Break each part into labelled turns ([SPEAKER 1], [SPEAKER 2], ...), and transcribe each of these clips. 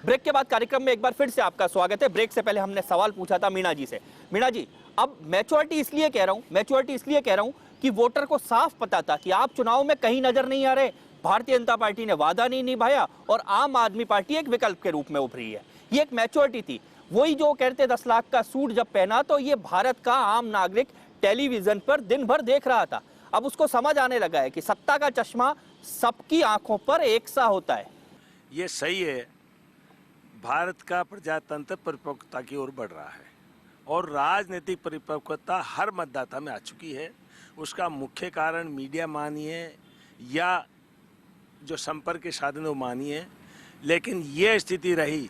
[SPEAKER 1] Break के बाद कार्यक्रम में एक बार फिर से आपका स्वागत है। ब्रेक से पहले हमने सवाल पूछा था मीणा जी से। मीणा जी, अब मैच्योरिटी इसलिए कह रहा हूं कि वोटर को साफ पता था कि आप चुनाव में कहीं नजर नहीं आ रहे। भारतीय जनता पार्टी ने वादा नहीं निभाया और आम आदमी पार्टी एक विकल्प के रूप में उभरी है। ये एक मैच्योरिटी थी। वही जो कहते 10 लाख का सूट जब पहना तो ये भारत का आम नागरिक टेलीविजन पर दिन भर देख रहा था। अब उसको समझ आने लगा है कि सत्ता का चश्मा सबकी आंखों पर एक सा होता है।
[SPEAKER 2] ये सही है, भारत का प्रजातंत्र परिपक्वता की ओर बढ़ रहा है और राजनीतिक परिपक्वता हर मतदाता में आ चुकी है। उसका मुख्य कारण मीडिया मानिए या जो संपर्क के साधन वो मानिए, लेकिन ये स्थिति रही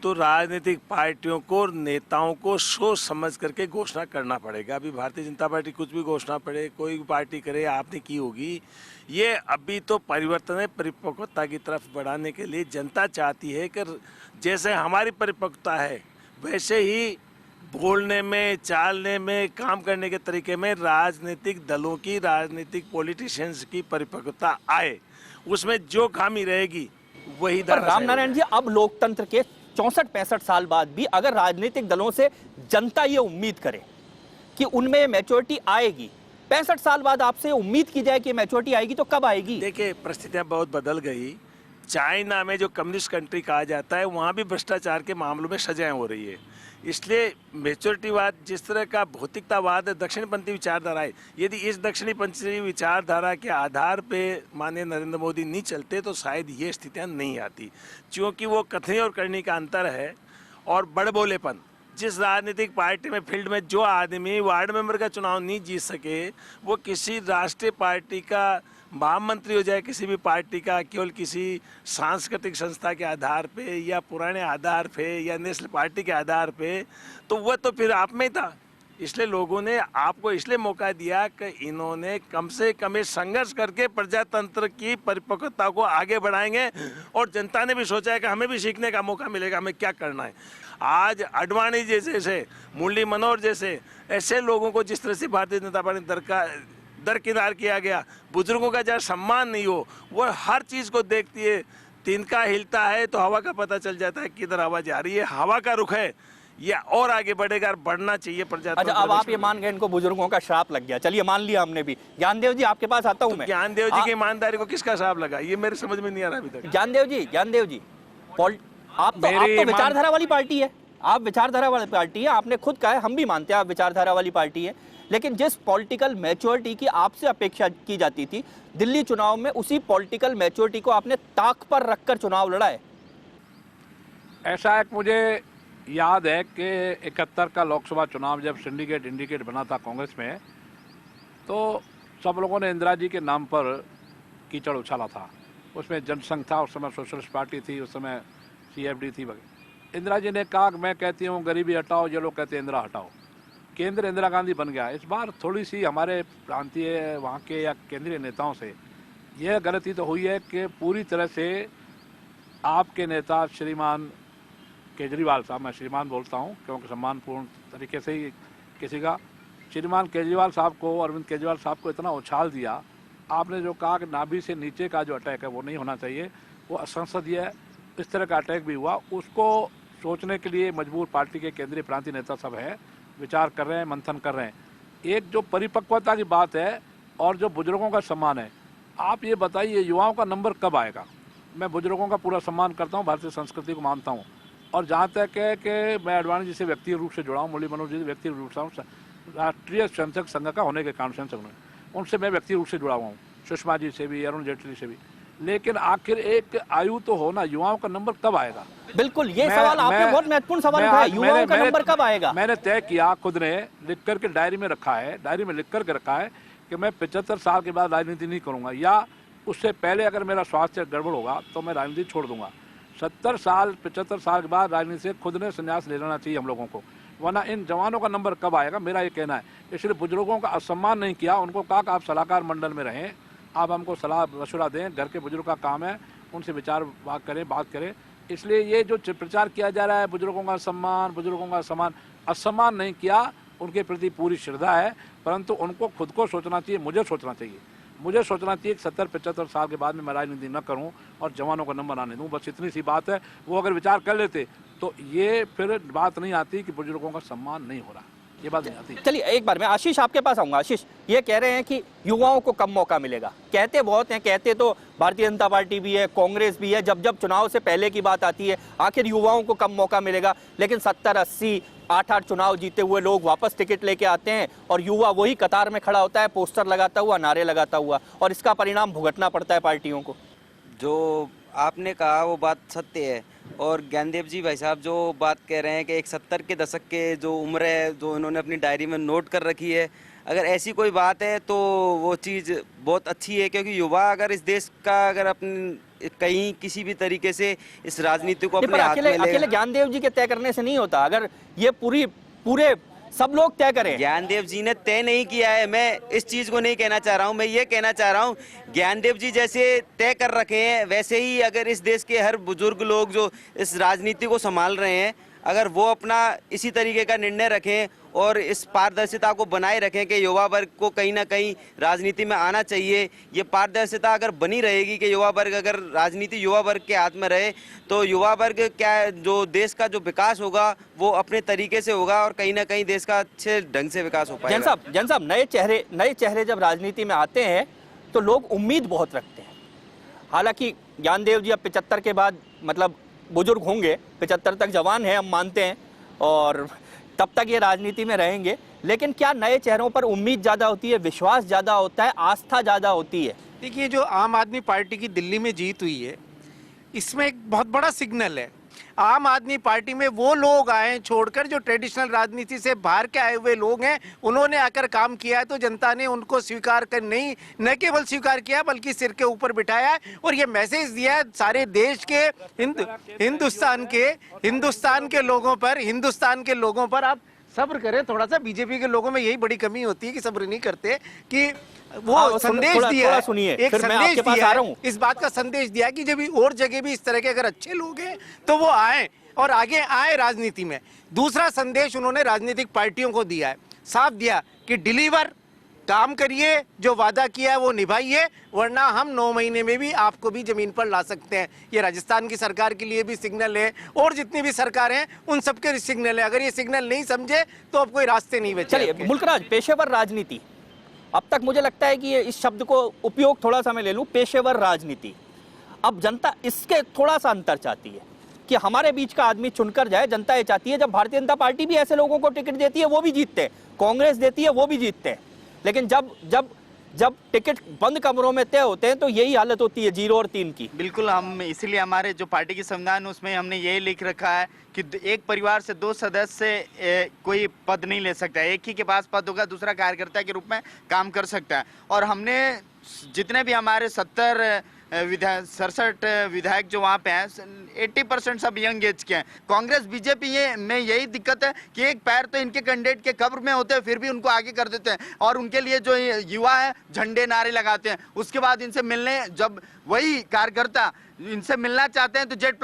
[SPEAKER 2] तो राजनीतिक पार्टियों को और नेताओं को सोच समझ करके घोषणा करना पड़ेगा। अभी भारतीय जनता पार्टी कुछ भी घोषणा पड़े, कोई भी पार्टी करे, आपने की होगी। ये अभी तो परिवर्तन है, परिपक्वता की तरफ बढ़ाने के लिए जनता चाहती है कि जैसे हमारी परिपक्वता है वैसे ही बोलने में, चालने में, काम करने के तरीके में राजनीतिक दलों की, राजनीतिक पॉलिटिशियंस की परिपक्वता आए। उसमें जो खामी रहेगी वही
[SPEAKER 1] रामनारायण जी, अब लोकतंत्र के 64-65 साल बाद भी अगर राजनीतिक दलों से जनता ये उम्मीद करे कि उनमें मैच्योरिटी आएगी, 65 साल बाद आपसे उम्मीद की जाए कि मैच्योरिटी आएगी, तो कब आएगी?
[SPEAKER 2] देखिए, परिस्थितियां बहुत बदल गई। चाइना में जो कम्युनिस्ट कंट्री कहा जाता है, वहाँ भी भ्रष्टाचार के मामलों में सजाएं हो रही है। इसलिए मैच्योरिटीवाद जिस तरह का भौतिकतावाद है, दक्षिणपंथी विचारधारा है, यदि इस दक्षिणपंथी विचारधारा के आधार पे माननीय नरेंद्र मोदी नहीं चलते तो शायद ये स्थितियाँ नहीं आती। क्योंकि वो कथनी और करनी का अंतर है और बड़बोलेपन। जिस राजनीतिक पार्टी में फील्ड में जो आदमी वार्ड मेंबर का चुनाव नहीं जीत सके, वो किसी राष्ट्रीय पार्टी का महामंत्री हो जाए, किसी भी पार्टी का, केवल किसी सांस्कृतिक संस्था के आधार पे या पुराने आधार पे या नेशनल पार्टी के आधार पे, तो वह तो फिर आप में ही था। इसलिए लोगों ने आपको इसलिए मौका दिया कि इन्होंने कम से कम संघर्ष करके प्रजातंत्र की परिपक्वता को आगे बढ़ाएंगे और जनता ने भी सोचा है कि हमें भी सीखने का मौका मिलेगा, हमें क्या करना है। आज अडवाणी जैसे, मुरली मनोहर जैसे ऐसे लोगों को जिस तरह से भारतीय जनता पार्टी दरकिनार किया गया, बुजुर्गों का जहाँ सम्मान नहीं हो, वो हर चीज़ को देखती है। तिनका हिलता है तो हवा का पता चल जाता है किधर हवा जा रही है। हवा का रुख है ये और आगे बढ़ेगा, बढ़ना चाहिए प्रजातंत्र।
[SPEAKER 1] अच्छा, अब आप ये मान गए इनको बुजुर्गों का श्राप लग गया। चलिए, मान लिया हमने भी। ज्ञानदेव जी, आपके पास आता हूँ मैं।
[SPEAKER 2] ज्ञानदेव जी की ईमानदारी को किसका श्राप लगा, ये मेरे समझ में नहीं आ रहा अभी तक।
[SPEAKER 1] ज्ञानदेव जी, आप तो विचारधारा वाली पार्टी है। आप विचारधारा वाली पार्टी है, आपने खुद कहा है, हम भी मानते हैं आप विचारधारा वाली पार्टी है। लेकिन जिस पॉलिटिकल मैच्योरिटी की आपसे अपेक्षा की जाती थी दिल्ली चुनाव में, उसी पॉलिटिकल मैच्योरिटी को आपने ताक पर रखकर चुनाव लड़ा है।
[SPEAKER 3] ऐसा एक मुझे याद है कि 71 का लोकसभा चुनाव जब सिंडिकेट इंडिकेट बना था कांग्रेस में, तो सब लोगों ने इंदिरा जी के नाम पर कीचड़ उछाला था। उसमें जनसंघ था, उस समय सोशलिस्ट पार्टी थी, उस समय CFD थी वगैरह। इंदिरा जी ने कहा कि मैं कहती हूँ गरीबी हटाओ, ये लोग कहते हैं इंदिरा हटाओ। केंद्र इंदिरा गांधी बन गया। इस बार थोड़ी सी हमारे प्रांतीय वहाँ के या केंद्रीय नेताओं से यह गलती तो हुई है कि पूरी तरह से आपके नेता श्रीमान केजरीवाल साहब, मैं श्रीमान बोलता हूँ क्योंकि सम्मानपूर्ण तरीके से ही किसी का, श्रीमान केजरीवाल साहब को, अरविंद केजरीवाल साहब को इतना उछाल दिया। आपने जो कहा कि नाभि से नीचे का जो अटैक है वो नहीं होना चाहिए, वो असंसदीय इस तरह का अटैक भी हुआ। उसको सोचने के लिए मजबूर पार्टी के केंद्रीय प्रांतीय नेता सब है, विचार कर रहे हैं, मंथन कर रहे हैं। एक जो परिपक्वता की बात है और जो बुजुर्गों का सम्मान है, आप ये बताइए युवाओं का नंबर कब आएगा? मैं बुजुर्गों का पूरा सम्मान करता हूँ, भारतीय संस्कृति को मानता हूँ, और जहाँ तक है कि मैं अडवाणी जी से व्यक्तिगत रूप से जुड़ा हूँ, मुरली मनोहर जी से व्यक्तिगत रूप से, राष्ट्रीय स्वयंसेवक संघ का होने के कारण उनसे मैं व्यक्तिगत रूप से जुड़ा हुआ हूँ, सुषमा जी से भी, अरुण जेटली से भी। लेकिन आखिर एक आयु तो होना, युवाओं का नंबर कब आएगा?
[SPEAKER 1] बिल्कुल, ये सवाल आपने बहुत महत्वपूर्ण सवाल उठाया, युवाओं का नंबर कब आएगा?
[SPEAKER 3] मैंने तय किया, खुद ने लिख करके डायरी में रखा है, डायरी में लिख करके रखा है कि मैं 75 साल के बाद राजनीति नहीं करूंगा, या उससे पहले अगर मेरा स्वास्थ्य गड़बड़ होगा तो मैं राजनीति छोड़ दूंगा। 75 साल के बाद राजनीति से खुद ने संन्यास ले लेना चाहिए हम लोगों को, वरना इन जवानों का नंबर कब आएगा, मेरा ये कहना है। इसलिए बुजुर्गों का असम्मान नहीं किया, उनको कहा कि आप सलाहकार मंडल में रहें, आप हमको सलाह मशवरा दें, घर के बुजुर्ग का काम है, उनसे विचार बात करें। इसलिए ये जो प्रचार किया जा रहा है बुजुर्गों का सम्मान, बुजुर्गों का सम्मान, असम्मान नहीं किया, उनके प्रति पूरी श्रद्धा है, परंतु उनको खुद को सोचना चाहिए, मुझे सोचना चाहिए। मुझे सोचना चाहिए कि 70-75 साल के बाद में मैं राजनीति न करूं और जवानों का नंबर आने दूं, बस इतनी सी बात है। वो अगर विचार कर लेते तो ये फिर बात नहीं आती कि बुजुर्गों का सम्मान नहीं हो रहा, ये बात नहीं आती।
[SPEAKER 1] चलिए एक बार मैं आशीष आपके पास आऊंगा। आशीष, ये कह रहे हैं कि युवाओं को कम मौका मिलेगा, कहते बहुत हैं, कहते तो भारतीय जनता पार्टी भी है, कांग्रेस भी है, जब जब चुनाव से पहले की बात आती है आखिर युवाओं को कम मौका मिलेगा, लेकिन 70-80 8-8 चुनाव जीते हुए लोग वापस टिकट लेके आते हैं और युवा वही कतार में खड़ा होता है, पोस्टर लगाता हुआ, नारे लगाता हुआ, और इसका परिणाम भुगतना पड़ता है पार्टियों को।
[SPEAKER 4] जो आपने कहा वो बात सत्य है, और ज्ञानदेव जी भाई साहब जो बात कह रहे हैं कि एक 70 के दशक के जो उम्र है जो इन्होंने अपनी डायरी में नोट कर रखी है, अगर ऐसी कोई बात है तो वो चीज़ बहुत अच्छी है, क्योंकि युवा अगर इस देश का अगर अपने कहीं किसी भी तरीके से इस राजनीति को अपने हाथ में ले,
[SPEAKER 1] अकेले ज्ञानदेव जी के तय करने से नहीं होता, अगर ये पूरे सब लोग तय करें।
[SPEAKER 4] ज्ञानदेव जी ने तय नहीं किया है, मैं इस चीज को नहीं कहना चाह रहा हूं, मैं ये कहना चाह रहा हूं ज्ञानदेव जी जैसे तय कर रखे हैं वैसे ही अगर इस देश के हर बुजुर्ग लोग जो इस राजनीति को संभाल रहे हैं, अगर वो अपना इसी तरीके का निर्णय रखें और इस पारदर्शिता को बनाए रखें कि युवा वर्ग को कहीं ना कहीं राजनीति में आना चाहिए, ये पारदर्शिता अगर बनी रहेगी कि युवा वर्ग अगर राजनीति युवा वर्ग के हाथ में रहे तो युवा वर्ग क्या जो देश का जो विकास होगा वो अपने तरीके से होगा और कहीं ना कहीं देश का अच्छे ढंग से विकास हो पाएगा।
[SPEAKER 1] जैन साहब, नए चेहरे जब राजनीति में आते हैं तो लोग उम्मीद बहुत रखते हैं। हालांकि ज्ञानदेव जी अब 75 के बाद मतलब बुजुर्ग होंगे, 75 तक जवान हैं हम मानते हैं, और तब तक ये राजनीति में रहेंगे, लेकिन क्या नए चेहरों पर उम्मीद ज़्यादा होती है, विश्वास ज़्यादा होता है, आस्था ज़्यादा होती है?
[SPEAKER 5] देखिए, जो आम आदमी पार्टी की दिल्ली में जीत हुई है, इसमें एक बहुत बड़ा सिग्नल है। आम आदमी पार्टी में वो लोग आए छोड़कर जो ट्रेडिशनल राजनीति से बाहर के आए हुए लोग हैं, उन्होंने आकर काम किया है, तो जनता ने उनको स्वीकार कर नहीं न केवल स्वीकार किया बल्कि सिर के ऊपर बिठाया है और ये मैसेज दिया है सारे देश के हिंदुस्तान के लोगों पर आप सब्र करें थोड़ा सा। बीजेपी के लोगों में यही बड़ी कमी होती है कि सब्र नहीं करते, कि वो संदेश दिया है, एक संदेश दिया है, इस बात का संदेश दिया है कि जब और जगह भी इस तरह के अगर अच्छे लोग हैं तो वो आए और आगे आए राजनीति में। दूसरा संदेश उन्होंने राजनीतिक पार्टियों को दिया है, साफ दिया कि डिलीवर काम करिए, जो वादा किया है वो निभाइए, वरना हम 9 महीने में भी आपको भी जमीन पर ला सकते हैं। ये राजस्थान की सरकार के लिए भी सिग्नल है और जितनी भी सरकार हैं उन सबके सिग्नल है। अगर ये सिग्नल नहीं समझे तो अब कोई रास्ते नहीं बचे।
[SPEAKER 1] चलिए, मुल्कराज, पेशेवर राजनीति, अब तक मुझे लगता है कि ये इस शब्द को उपयोग थोड़ा सा मैं ले लूं, पेशेवर राजनीति। अब जनता इसके थोड़ा सा अंतर चाहती है कि हमारे बीच का आदमी चुनकर जाए। जनता ये चाहती है, जब भारतीय जनता पार्टी भी ऐसे लोगों को टिकट देती है वो भी जीतते हैं, कांग्रेस देती है वो भी जीतते हैं, लेकिन जब टिकट बंद कमरों में तय होते हैं तो यही हालत होती है 0 और 3 की।
[SPEAKER 6] बिल्कुल, हम इसीलिए हमारे जो पार्टी की संविधान उसमें हमने यही लिख रखा है कि एक परिवार से 2 सदस्य कोई पद नहीं ले सकता है। एक ही के पास पद होगा, दूसरा कार्यकर्ता के रूप में काम कर सकता है। और हमने जितने भी हमारे 67 विधायक जो वहाँ पे हैं, 80% सब यंग एज के हैं। कांग्रेस बीजेपी में यही दिक्कत है कि एक पैर तो इनके कैंडिडेट के कब्र में होते हैं, फिर भी उनको आगे कर देते हैं और उनके लिए जो युवा है झंडे नारे लगाते हैं। उसके बाद इनसे मिलने जब वही कार्यकर्ता इनसे मिलना चाहते हैं तो जेड+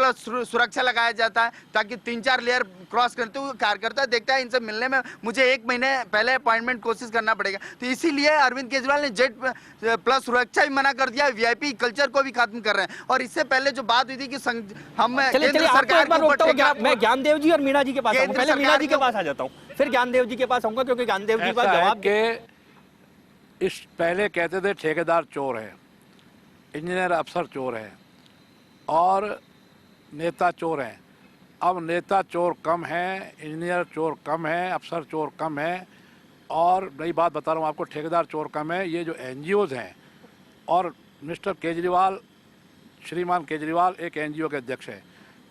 [SPEAKER 6] सुरक्षा लगाया जाता है ताकि 3-4 लेयर क्रॉस करते हुए कार्यकर्ता देखता है इनसे मिलने में मुझे 1 महीने पहले अपॉइंटमेंट कोशिश करना पड़ेगा। तो इसीलिए अरविंद केजरीवाल ने जेड+ सुरक्षा भी मना कर दिया, वीआईपी कल्चर को भी खत्म कर रहे हैं। और इससे पहले जो बात हुई थी कि हम केंद्र सरकार
[SPEAKER 1] मैं ज्ञानदेव जी और मीणा जी के पास आऊंगा, पहले मीणा जी के पास आ जाता हूँ, फिर ज्ञानदेव जी के पास आऊंगा, क्योंकि ज्ञानदेव जी का जवाब
[SPEAKER 3] के इस पहले कहते थे ठेकेदार चोर है, इंजीनियर अफसर चोर है और नेता चोर हैं। अब नेता चोर कम है, इंजीनियर चोर कम है, अफसर चोर कम है, और नई बात बता रहा हूँ आपको, ठेकेदार चोर कम है। ये जो NGOs हैं, और मिस्टर केजरीवाल, श्रीमान केजरीवाल एक NGO के अध्यक्ष है,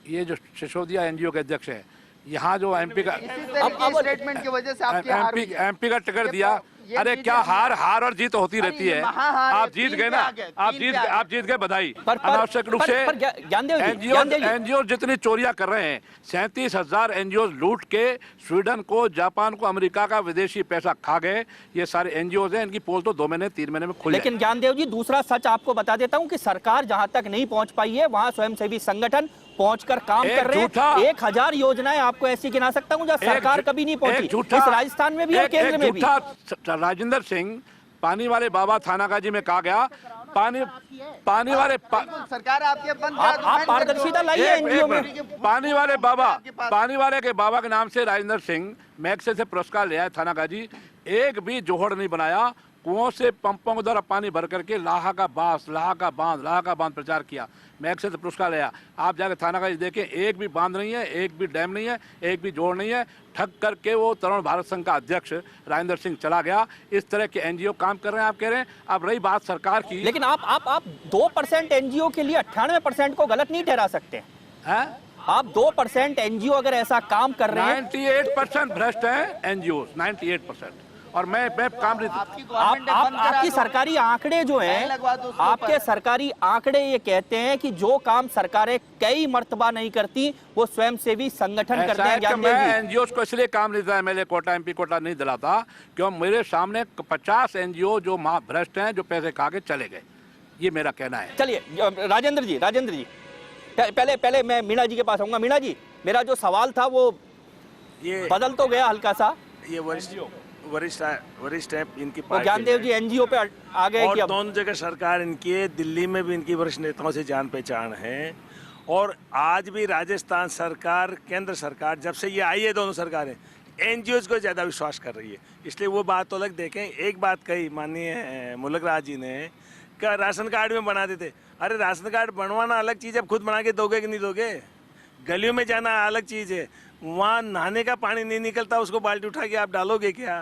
[SPEAKER 3] ये जो सिसोदिया NGO के अध्यक्ष है, यहाँ जो MP का
[SPEAKER 6] स्टेटमेंट की वजह से आपकी हार हुई है।
[SPEAKER 3] MP का टिकट दिया। अरे क्या हार और जीत होती रहती है। आप जीत गए ना, आप जीत गए, बधाई। अनावश्यक रूप से एनजीओ जितनी चोरियां कर रहे हैं, 37,000 NGOs लूट के स्वीडन को, जापान को, अमेरिका का विदेशी पैसा खा गए। ये सारे NGOs हैं, इनकी पोल तो 2 महीने 3 महीने में खुल जाए।
[SPEAKER 1] लेकिन ज्ञानदेव जी, दूसरा सच आपको बता देता हूं कि सरकार जहां तक नहीं पहुंच पाई है वहां स्वयंसेवी संगठन पहुंचकर काम कर रहे हैं। 1000 योजनाएं आपको ऐसी गिना सकता हूं जहां सरकार कभी नहीं पहुंची, इस राजस्थान में भी और केंद्र में भी।
[SPEAKER 3] राजेंद्र सिंह पानी वाले बाबा थानागाजी में कहा गया, पानी वाले
[SPEAKER 6] सरकार आपके बंद
[SPEAKER 1] आप पारदर्शिता लाइए एनजीओ में।
[SPEAKER 3] पानी वाले के बाबा के नाम से राजेंद्र सिंह मैक्से से पुरस्कार ले आए थानागाजी। एक भी जोहड़ नहीं बनाया, कुओं से पंपों के द्वारा पानी भर करके लाहा का बांध प्रचार किया, मैक्से से पुरस्कार लिया। आप जाकर थानागाजी देखें, एक भी बांध नहीं है, एक भी डैम नहीं है, एक भी जोड़ नहीं है। ठग करके वो तरुण भारत संघ का अध्यक्ष राजेंद्र सिंह चला गया। इस तरह के एनजीओ काम कर रहे हैं, आप कह रहे हैं। अब रही बात सरकार की,
[SPEAKER 1] लेकिन आप 2% एनजीओ के लिए 98% को गलत नहीं ठहरा सकते
[SPEAKER 3] हैं?
[SPEAKER 1] आप 2% एनजीओ अगर ऐसा काम कर रहे हैं,
[SPEAKER 3] 98% भ्रष्ट हैं एनजीओ, 98%। और मैं काम
[SPEAKER 1] आपकी सरकारी आंकड़े जो हैं, आपके सरकारी आंकड़े ये कहते हैं कि जो काम सरकारें कई मर्तबा नहीं करती वो स्वयंसेवी संगठन करते हैं।
[SPEAKER 3] मैं एनजीओ को इसलिए काम नहीं दिलाता, एमएलए कोटा, एमपी कोटा नहीं दिलाता क्यों? मेरे सामने 50 एनजीओ जो भ्रष्ट हैं, जो पैसे खा के चले गए, ये मेरा कहना है।
[SPEAKER 1] चलिए राजेंद्र जी पहले मैं मीणा जी के पास आऊंगा। मीणा जी, मेरा जो सवाल था वो
[SPEAKER 2] ये
[SPEAKER 1] बदल तो गया हल्का सा।
[SPEAKER 2] ये वरिष्ठ है इनकी
[SPEAKER 1] वो
[SPEAKER 2] पार्टी
[SPEAKER 1] ज्ञानदेव जी एनजीओ पे आ गए
[SPEAKER 2] और
[SPEAKER 1] कि अब
[SPEAKER 2] दोनों जगह सरकार इनकी है, दिल्ली में भी इनकी वरिष्ठ नेताओं से जान पहचान है। और आज भी राजस्थान सरकार, केंद्र सरकार, जब से ये आई है दोनों सरकारें, एनजीओज को ज़्यादा विश्वास कर रही है। इसलिए वो बात तो अलग देखें। एक बात कही माननीय मुलक राज जी ने, क्या राशन कार्ड में बना देते। अरे राशन कार्ड बनवाना अलग चीज़ है, अब खुद बना के दोगे कि नहीं दोगे? गलियों में जाना अलग चीज़ है, वहाँ नहाने का पानी नहीं निकलता, उसको बाल्टी उठा के आप डालोगे क्या?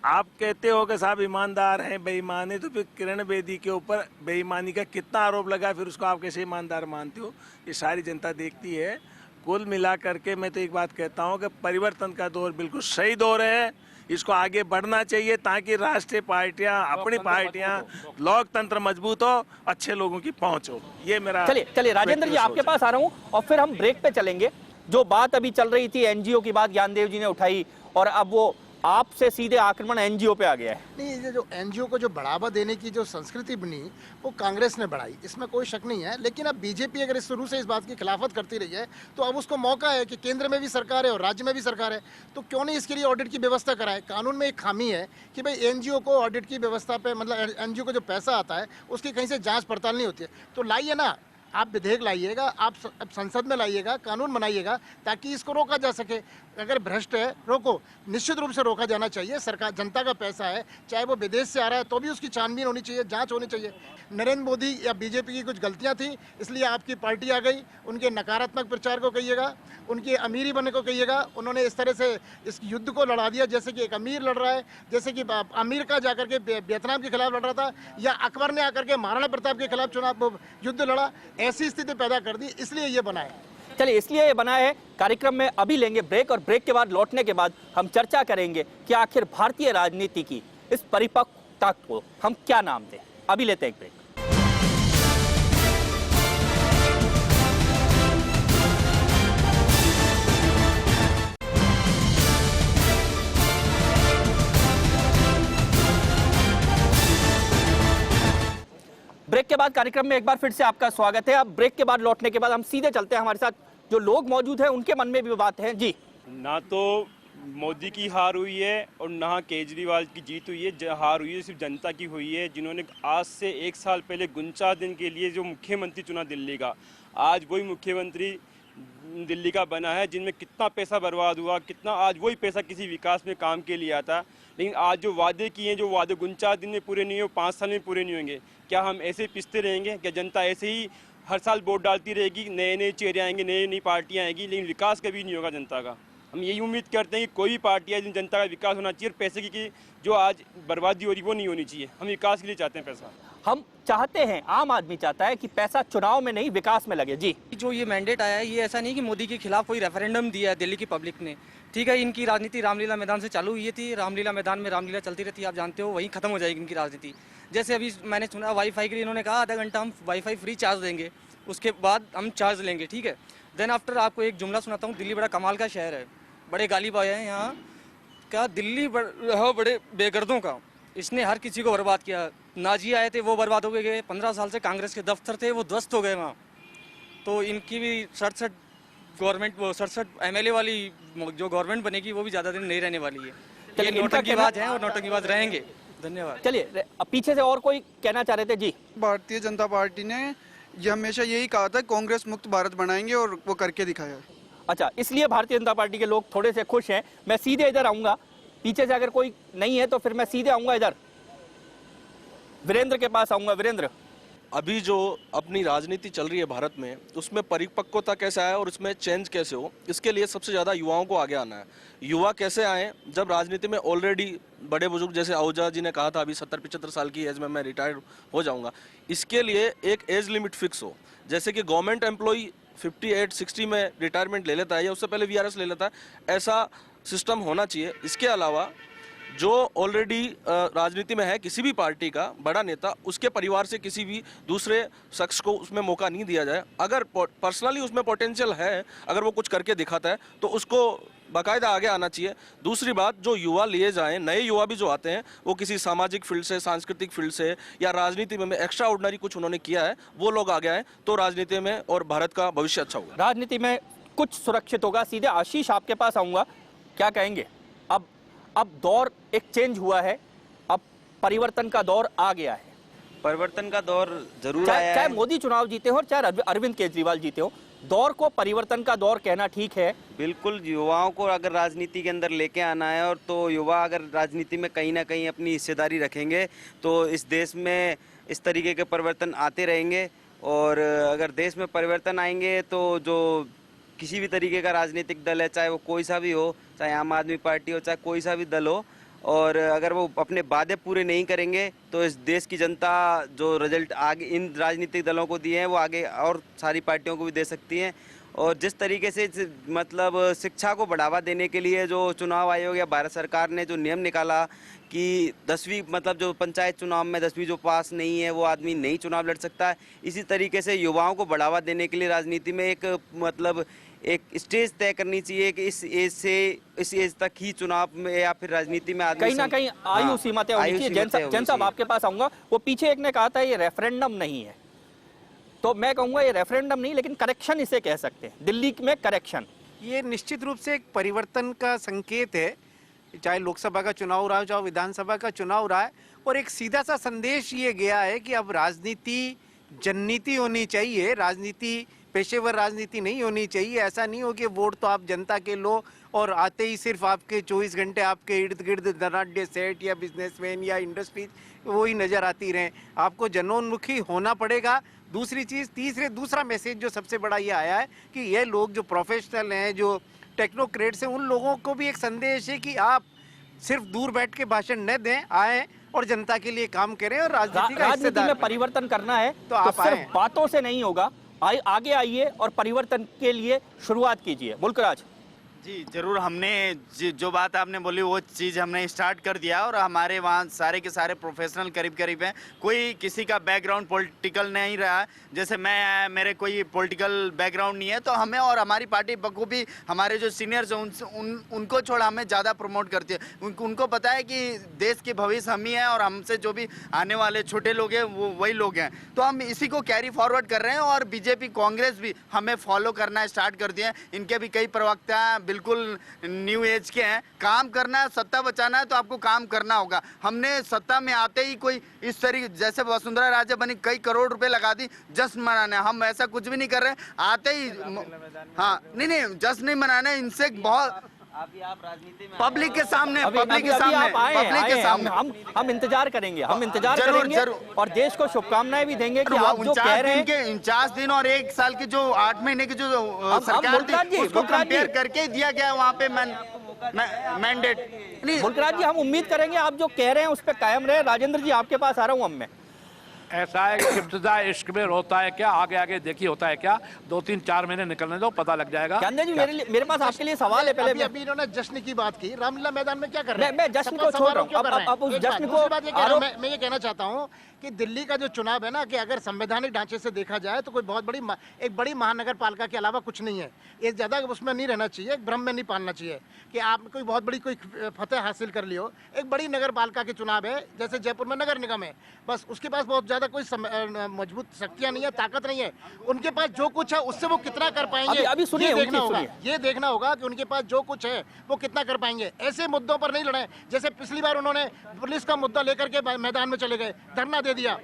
[SPEAKER 2] आप कहते हो कि साहब ईमानदार हैं, बेईमान है, तो फिर किरण बेदी के ऊपर बेईमानी का कितना आरोप लगा, फिर उसको आप कैसे ईमानदार मानते हो? ये सारी जनता देखती है। कुल मिला करके मैं तो एक बात कहता हूँ कि परिवर्तन का दौर बिल्कुल सही दौर है, इसको आगे बढ़ना चाहिए ताकि राष्ट्रीय पार्टियां, अपनी पार्टियां, लोकतंत्र मजबूत हो, अच्छे लोगों की पहुंच हो। ये मेरा।
[SPEAKER 1] चलिए राजेंद्र जी आपके पास आ रहा हूँ और फिर हम ब्रेक पे चलेंगे। जो बात अभी चल रही थी एनजीओ की बात ज्ञानदेव जी ने उठाई और अब वो आपसे सीधे आक्रमण एनजीओ पे आ गया है।
[SPEAKER 7] नहीं, ये जो एनजीओ को जो बढ़ावा देने की जो संस्कृति बनी वो कांग्रेस ने बढ़ाई, इसमें कोई शक नहीं है। लेकिन अब बीजेपी अगर शुरू से इस बात की खिलाफत करती रही है तो अब उसको मौका है कि केंद्र में भी सरकार है और राज्य में भी सरकार है, तो क्यों नहीं इसके लिए ऑडिट की व्यवस्था कराए। कानून में एक खामी है कि भाई एनजीओ को ऑडिट की व्यवस्था पे, मतलब एनजीओ को जो पैसा आता है उसकी कहीं से जाँच पड़ताल नहीं होती है। तो लाइए ना, आप विधेयक लाइएगा, आप संसद में लाइएगा, कानून बनाइएगा ताकि इसको रोका जा सके। अगर भ्रष्ट है रोको, निश्चित रूप से रोका जाना चाहिए। सरकार, जनता का पैसा है, चाहे वो विदेश से आ रहा है तो भी उसकी छानबीन होनी चाहिए, जांच होनी चाहिए। नरेंद्र मोदी या बीजेपी की कुछ गलतियां थी इसलिए आपकी पार्टी आ गई, उनके नकारात्मक प्रचार को कहिएगा, उनके अमीरी बनने को कहिएगा। उन्होंने इस तरह से इस युद्ध को लड़ा दिया जैसे कि एक अमीर लड़ रहा है, जैसे कि अमेरिका जाकर के वियतनाम के खिलाफ लड़ रहा था या अकबर ने आकर के महाराणा प्रताप के खिलाफ चुनाव युद्ध लड़ा, ऐसी स्थिति पैदा कर दी, इसलिए ये बना है।
[SPEAKER 1] चलिए इसलिए ये बना है। कार्यक्रम में अभी लेंगे ब्रेक और ब्रेक के बाद लौटने के बाद हम चर्चा करेंगे कि आखिर भारतीय राजनीति की इस परिपक्वता को हम क्या नाम दें। अभी लेते हैं एक ब्रेक। ब्रेक के बाद कार्यक्रम में एक बार फिर से आपका स्वागत है। अब ब्रेक के बाद लौटने के बाद हम सीधे चलते हैं, हमारे साथ जो लोग मौजूद हैं उनके मन में भी बात है। जी,
[SPEAKER 8] ना तो मोदी की हार हुई है और ना केजरीवाल की जीत हुई है, हार हुई है सिर्फ जनता की हुई है, जिन्होंने आज से 1 साल पहले 49 दिन के लिए जो मुख्यमंत्री चुना दिल्ली का, आज वही मुख्यमंत्री दिल्ली का बना है, जिनमें कितना पैसा बर्बाद हुआ, कितना आज वही पैसा किसी विकास में काम के लिए आता। लेकिन आज जो वादे किए हैं, जो वादे 49 दिन में पूरे नहीं हो, 5 साल में पूरे नहीं होंगे। क्या हम ऐसे पिसते रहेंगे? क्या जनता ऐसे ही हर साल वोट डालती रहेगी, नए नए चेहरे आएंगे, नई नई पार्टियां आएंगी, लेकिन विकास कभी नहीं होगा जनता का? हम यही उम्मीद करते हैं कि कोई भी पार्टी है जिन जनता का विकास होना चाहिए, और पैसे की जो आज बर्बादी हो रही वो नहीं होनी चाहिए। हम विकास के लिए चाहते हैं पैसा।
[SPEAKER 1] हम चाहते हैं, आम आदमी चाहता है कि पैसा चुनाव में नहीं विकास में लगे। जी,
[SPEAKER 9] जो ये मैंडेट आया है, ये ऐसा नहीं कि मोदी के खिलाफ कोई रेफरेंडम दिया है दिल्ली की पब्लिक ने। ठीक है, इनकी राजनीति रामलीला मैदान से चालू हुई थी, रामलीला मैदान में रामलीला चलती रहती है, आप जानते हो, वहीं खत्म हो जाएगी इनकी राजनीति। जैसे अभी मैंने सुना वाईफाई के लिए इन्होंने कहा आधा घंटा हम वाईफाई फ्री चार्ज देंगे, उसके बाद हम चार्ज लेंगे, ठीक है। देन आफ्टर आपको एक जुमला सुनाता हूँ, दिल्ली बड़ा कमाल का शहर है, बड़े गाली बाय हैं यहाँ, क्या दिल्ली बड़े बेगर्दों का, इसने हर किसी को बर्बाद किया। नाजी आए थे वो बर्बाद हो गए, 15 साल से कांग्रेस के दफ्तर थे वो ध्वस्त हो गए वहाँ। तो इनकी भी 67 गवर्नमेंट, वो 67 एमएलए वाली जो गवर्नमेंट बनेगी वो भी ज़्यादा दिन नहीं रहने वाली है। ये नौटंकीबाज हैं और नौटंकीबाज रहेंगे। धन्यवाद।
[SPEAKER 1] चलिए अब पीछे से और कोई कहना चाह रहे थे जी।
[SPEAKER 10] भारतीय जनता पार्टी ने ये हमेशा यही कहा था कांग्रेस मुक्त भारत बनाएंगे और वो करके दिखाया।
[SPEAKER 1] अच्छा, इसलिए भारतीय जनता पार्टी के लोग थोड़े से खुश हैं। मैं सीधे इधर आऊंगा, पीछे से अगर कोई नहीं है तो फिर मैं सीधे आऊंगा इधर, वीरेंद्र के पास आऊंगा। वीरेंद्र,
[SPEAKER 11] अभी जो अपनी राजनीति चल रही है भारत में, उसमें परिपक्वता कैसे आए और उसमें चेंज कैसे हो, इसके लिए सबसे ज़्यादा युवाओं को आगे आना है। युवा कैसे आए? जब राजनीति में ऑलरेडी बड़े बुजुर्ग जैसे आहूजा जी ने कहा था अभी 70-75 साल की एज में मैं रिटायर हो जाऊंगा, इसके लिए एक एज लिमिट फिक्स हो। जैसे कि गवर्नमेंट एम्प्लॉई 58-60 में रिटायरमेंट ले लेता है या उससे पहले VRS ले लेता है, ऐसा सिस्टम होना चाहिए। इसके अलावा जो ऑलरेडी राजनीति में है किसी भी पार्टी का बड़ा नेता, उसके परिवार से किसी भी दूसरे शख्स को उसमें मौका नहीं दिया जाए। अगर पर्सनली उसमें पोटेंशियल है, अगर वो कुछ करके दिखाता है तो उसको बाकायदा आगे आना चाहिए। दूसरी बात, जो युवा लिए जाएं, नए युवा भी जो आते हैं, वो किसी सामाजिक फील्ड से, सांस्कृतिक फील्ड से या राजनीति में एक्स्ट्रा ऑर्डिनरी कुछ उन्होंने किया है, वो लोग आगे आए तो राजनीति में और भारत का भविष्य अच्छा होगा,
[SPEAKER 1] राजनीति में कुछ सुरक्षित होगा। सीधे आशीष आपके पास आऊंगा, क्या कहेंगे? अब दौर एक चेंज हुआ है, अब परिवर्तन का दौर आ गया है।
[SPEAKER 4] परिवर्तन का दौर जरूर आया है।
[SPEAKER 1] चाहे मोदी चुनाव जीते हो और चाहे अरविंद केजरीवाल जीते हो, दौर को परिवर्तन का दौर कहना ठीक है।
[SPEAKER 4] बिल्कुल, युवाओं को अगर राजनीति के अंदर लेके आना है, और तो युवा अगर राजनीति में कहीं ना कहीं अपनी हिस्सेदारी रखेंगे तो इस देश में इस तरीके के परिवर्तन आते रहेंगे। और अगर देश में परिवर्तन आएंगे तो जो किसी भी तरीके का राजनीतिक दल है, चाहे वो कोई सा भी हो, चाहे आम आदमी पार्टी हो, चाहे कोई सा भी दल हो, और अगर वो अपने वादे पूरे नहीं करेंगे तो इस देश की जनता जो रिजल्ट आगे इन राजनीतिक दलों को दिए हैं वो आगे और सारी पार्टियों को भी दे सकती हैं। और जिस तरीके से मतलब शिक्षा को बढ़ावा देने के लिए जो चुनाव आयोग या भारत सरकार ने जो नियम निकाला कि 10वीं मतलब जो पंचायत चुनाव में 10वीं जो पास नहीं है वो आदमी नहीं चुनाव लड़ सकता है, इसी तरीके से युवाओं को बढ़ावा देने के लिए राजनीति में एक मतलब एक स्टेज तय करनी चाहिए कि इस एज से इस एज तक ही चुनाव में या फिर राजनीति में आदमी
[SPEAKER 1] कहीं ना कहीं आयु सीमा तय होनी चाहिए। जैन साहब आपके पास आऊंगा, वो पीछे एक ने कहा था ये रेफरेंडम नहीं है, तो मैं कहूंगा ये रेफरेंडम नहीं लेकिन करेक्शन इसे कह सकते हैं, दिल्ली में करेक्शन।
[SPEAKER 5] ये निश्चित रूप से एक परिवर्तन का संकेत है, चाहे लोकसभा का चुनाव रहा हो चाहे विधानसभा का चुनाव रहा है, और एक सीधा सा संदेश ये गया है कि अब राजनीति जननीति होनी चाहिए, राजनीति पेशेवर राजनीति नहीं होनी चाहिए। ऐसा नहीं हो कि वोट तो आप जनता के लो और आते ही सिर्फ आपके 24 घंटे आपके इर्द गिर्द धनाढ्य सेठ या बिजनेसमैन या इंडस्ट्रीज वो ही नज़र आती रहें। आपको जनोन्मुखी होना पड़ेगा। दूसरी चीज़ दूसरा मैसेज जो सबसे बड़ा ये आया है कि ये लोग जो प्रोफेशनल हैं, जो टेक्नोक्रेट्स हैं, उन लोगों को भी एक संदेश है कि आप सिर्फ दूर बैठ के भाषण न दें, आए और जनता के लिए काम करें और राजनीति
[SPEAKER 1] में परिवर्तन करना है तो आप सिर्फ बातों से नहीं होगा, आगे आइए और परिवर्तन के लिए शुरुआत कीजिए। मुल्कराज
[SPEAKER 6] जी जरूर, हमने जो बात आपने बोली वो चीज़ हमने स्टार्ट कर दिया, और हमारे वहाँ सारे के सारे प्रोफेशनल करीब करीब हैं, कोई किसी का बैकग्राउंड पॉलिटिकल नहीं रहा। जैसे मैं मेरे कोई पॉलिटिकल बैकग्राउंड नहीं है, तो हमें और हमारी पार्टी को भी हमारे जो सीनियर्स हैं उनको छोड़ा हमें ज़्यादा प्रमोट करती है। उनको पता है कि देश के भविष्य हम ही हैं और हमसे जो भी आने वाले छोटे लोग हैं वो वही लोग हैं, तो हम इसी को कैरी फॉरवर्ड कर रहे हैं। और बीजेपी कांग्रेस भी हमें फॉलो करना स्टार्ट कर दिए हैं। इनके भी कई प्रवक्ता बिल्कुल न्यू एज के हैं। काम करना है, सत्ता बचाना है तो आपको काम करना होगा। हमने सत्ता में आते ही कोई इस तरीके जैसे वसुंधरा राजे बनी, कई करोड़ रुपए लगा दी जश्न मनाने, हम ऐसा कुछ भी नहीं कर रहे। आते ही हाँ नहीं जश्न नहीं मनाने, इनसे बहुत पब्लिक के सामने
[SPEAKER 1] हम इंतजार करेंगे, और देश को शुभकामनाएं भी देंगे कि आप जो कह रहे हैं
[SPEAKER 6] 49 दिन और 1 साल की जो 8 महीने की जो सरकार थी उसको कंपेयर करके दिया गया वहाँ पे मैंडेट।
[SPEAKER 1] मुल्कराज जी, हम उम्मीद करेंगे आप जो कह रहे हैं उस पर कायम रहे। राजेंद्र जी आपके पास आ रहा हूँ। मैं
[SPEAKER 3] ऐसा है कि इब्तिदा इश्क में होता है क्या, आगे आगे देखिए होता है क्या, 2-3-4 महीने निकलने दो, पता लग जाएगा।
[SPEAKER 1] जी मेरे पास आपके लिए सवाल है। पहले
[SPEAKER 7] अभी इन्होंने जश्न की बात की, रामलीला मैदान में क्या कर रहे हैं?
[SPEAKER 1] मैं जश्न को छोड़ रहा हूं, अब उस जश्न को
[SPEAKER 7] मैं ये कहना चाहता हूं कि दिल्ली का जो चुनाव है ना, कि अगर संवैधानिक ढांचे से देखा जाए तो कोई बहुत एक बड़ी महानगर पालिका के अलावा कुछ नहीं है। ये ज्यादा उसमें नहीं रहना चाहिए, एक भ्रम में नहीं पालना चाहिए कि आप कोई बहुत बड़ी कोई फतेह हासिल कर लियो। एक बड़ी नगर पालिका के चुनाव है, जैसे जयपुर में नगर निगम है, बस उसके पास बहुत ज्यादा ज्यादा कोई मजबूत शक्तियां नहीं है, ताकत नहीं है। उनके पास जो कुछ है उससे वो कितना कर पाएंगे,
[SPEAKER 1] अभी सुनिए,
[SPEAKER 7] ये देखना होगा कि उनके पास जो कुछ है वो कितना कर पाएंगे। ऐसे मुद्दों पर नहीं लड़े जैसे पिछली बार उन्होंने पुलिस का मुद्दा लेकर के मैदान में चले गए, धरना दे दिया।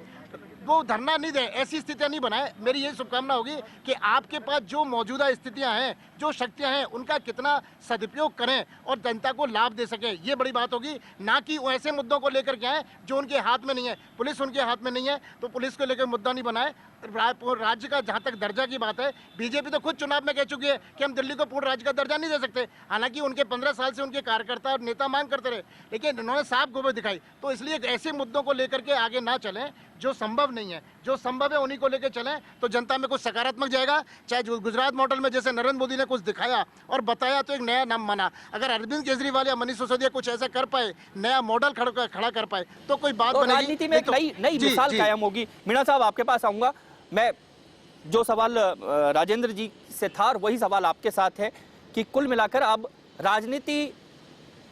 [SPEAKER 7] वो धरना नहीं दे, ऐसी स्थितियां नहीं बनाए। मेरी यही शुभकामना होगी कि आपके पास जो मौजूदा स्थितियां हैं, जो शक्तियां हैं, उनका कितना सदुपयोग करें और जनता को लाभ दे सके, ये बड़ी बात होगी। ना कि ऐसे मुद्दों को लेकर के आए जो उनके हाथ में नहीं है। पुलिस उनके हाथ में नहीं है तो पुलिस को लेकर मुद्दा नहीं बनाए। राज्य का जहां तक दर्जा की बात है, बीजेपी तो खुद चुनाव में कह चुकी है कि हम दिल्ली को पूर्ण राज्य का दर्जा नहीं दे सकते। हालांकि उनके 15 साल से उनके कार्यकर्ता और नेता मांग करते रहे, लेकिन उन्होंने साफ गोबर दिखाई। तो इसलिए ऐसे मुद्दों को लेकर के आगे ना चलें जो संभव नहीं है। जो संभव है उन्हीं को लेकर चलें तो जनता में कुछ सकारात्मक जाएगा। चाहे गुजरात मॉडल में जैसे नरेंद्र मोदी ने कुछ दिखाया और बताया तो एक नया नाम माना। अगर अरविंद केजरीवाल या मनीष सिसोदिया कुछ ऐसा कर पाए, नया मॉडल खड़ा कर पाए तो कोई बात बनेगी।
[SPEAKER 1] राजनीति में एक नई मिसाल कायम होगी। मीणा साहब, आपके पास आऊंगा मैं। जो सवाल राजेंद्र जी से था और वही सवाल आपके साथ है कि कुल मिलाकर अब राजनीति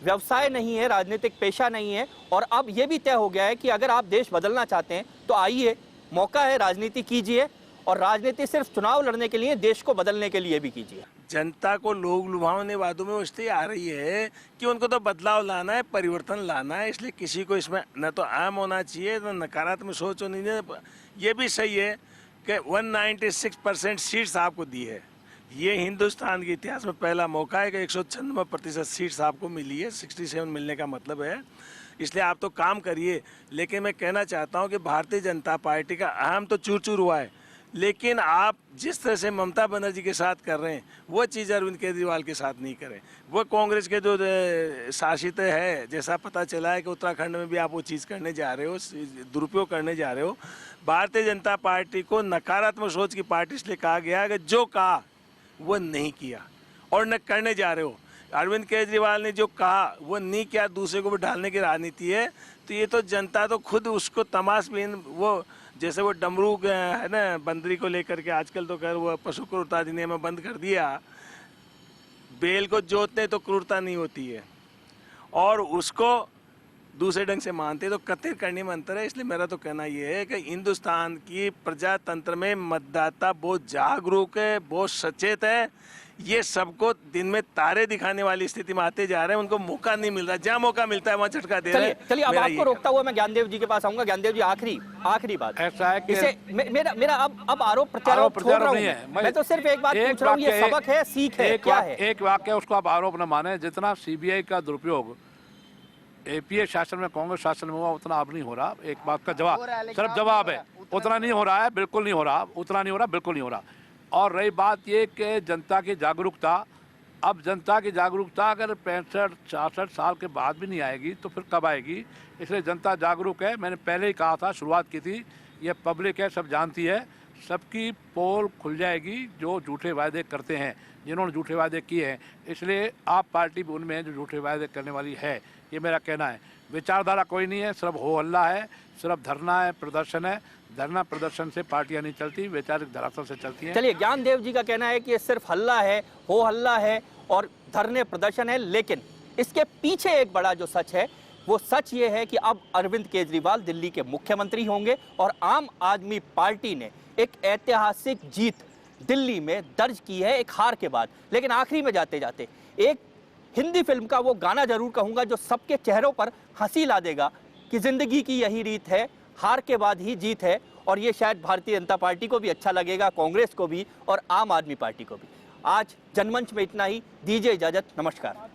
[SPEAKER 1] व्यवसाय नहीं है, राजनीतिक पेशा नहीं है, और अब यह भी तय हो गया है कि अगर आप देश बदलना चाहते हैं तो आइए, मौका है, राजनीति कीजिए। और राजनीति सिर्फ चुनाव लड़ने के लिए, देश को बदलने के लिए भी कीजिए।
[SPEAKER 2] जनता को लोग लुभावने वादों में इसलिए आ रही है कि उनको तो बदलाव लाना है, परिवर्तन लाना है। इसलिए किसी को इसमें न तो आम होना चाहिए, न नकारात्मक सोच होनी चाहिए। ये भी सही है कि 196% सीट्स आपको दी है। ये हिंदुस्तान के इतिहास में पहला मौका है कि 196% सीट्स आपको मिली है। 67 मिलने का मतलब है। इसलिए आप तो काम करिए। लेकिन मैं कहना चाहता हूँ कि भारतीय जनता पार्टी का अहम तो चूर चूर हुआ है, लेकिन आप जिस तरह से ममता बनर्जी के साथ कर रहे हैं वो चीज़ अरविंद केजरीवाल के साथ नहीं करें। वो कांग्रेस के जो शासित है, जैसा पता चला है कि उत्तराखंड में भी आप वो चीज़ करने जा रहे हो, दुरुपयोग करने जा रहे हो। भारतीय जनता पार्टी को नकारात्मक सोच की पार्टी इसलिए कहा गया कि जो कहा वो नहीं किया और न करने जा रहे हो। अरविंद केजरीवाल ने जो कहा वो नहीं किया, दूसरे को भी ढालने की राजनीति है। तो ये तो जनता तो खुद उसको तमाशबीन, वो जैसे वो डमरू है ना, बंदरी को लेकर के आजकल तो वो पशु क्रूरता अधिनियम में बंद कर दिया। बेल को जोतने तो क्रूरता नहीं होती है और उसको दूसरे ढंग से मानते तो कत्ल करने में अंतर है। इसलिए मेरा तो कहना ये है कि हिंदुस्तान की प्रजातंत्र में मतदाता बहुत जागरूक है, बहुत सचेत है। ये सबको दिन में तारे दिखाने वाली स्थिति में आते जा रहे हैं, उनको मौका नहीं मिल रहा। जहाँ मौका मिलता है वहाँ झटका दे रहे हैं।
[SPEAKER 1] चलिए अब आपको रोकता हुआ मैं ज्ञानदेव जी के पास आऊंगा। ज्ञानदेव जी, आखिरी बात
[SPEAKER 3] ऐसा है कि
[SPEAKER 1] इसे मेरा अब आरोप प्रत्यारोप छोड़ रहा हूं। मैं तो सिर्फ एक बात पूछ रहा हूं, ये सबक है, सीख है, क्या है?
[SPEAKER 3] एक वाक्य उसको आप आरोप न माने। जितना सीबीआई का दुरुपयोग एपीए शासन में, कांग्रेस शासन में हुआ, उतना अब नहीं हो रहा। एक बात का जवाब, सिर्फ जवाब है, उतना नहीं हो रहा है, बिल्कुल नहीं हो रहा, उतना नहीं हो रहा, बिल्कुल नहीं हो रहा। और रही बात ये कि जनता की जागरूकता, अब जनता की जागरूकता अगर 65-66 साल के बाद भी नहीं आएगी तो फिर कब आएगी? इसलिए जनता जागरूक है। मैंने पहले ही कहा था, शुरुआत की थी, ये पब्लिक है, सब जानती है, सबकी पोल खुल जाएगी जो झूठे वायदे करते हैं, जिन्होंने झूठे वायदे किए हैं। इसलिए आप पार्टी भी उनमें जो झूठे वायदे करने वाली है, ये मेरा कहना है। विचारधारा कोई नहीं है, सिर्फ हो हल्ला है, सिर्फ धरना है, प्रदर्शन है। धरना प्रदर्शन से पार्टियां नहीं चलती, वैचारिक धरातल से चलती हैं।
[SPEAKER 1] चलिए, ज्ञानदेव जी का कहना है कि ये सिर्फ हल्ला है, हो हल्ला है और धरने प्रदर्शन है, लेकिन इसके पीछे एक बड़ा जो सच है, वो सच ये है कि अब अरविंद केजरीवाल दिल्ली के मुख्यमंत्री होंगे और आम आदमी पार्टी ने एक ऐतिहासिक जीत दिल्ली में दर्ज की है एक हार के बाद। लेकिन आखिरी में जाते जाते एक हिंदी फिल्म का वो गाना जरूर कहूंगा जो सबके चेहरों पर हंसी ला देगा कि जिंदगी की यही रीत है, हार के बाद ही जीत है। और ये शायद भारतीय जनता पार्टी को भी अच्छा लगेगा, कांग्रेस को भी और आम आदमी पार्टी को भी। आज जनमंच में इतना ही, दीजिए इजाजत, नमस्कार।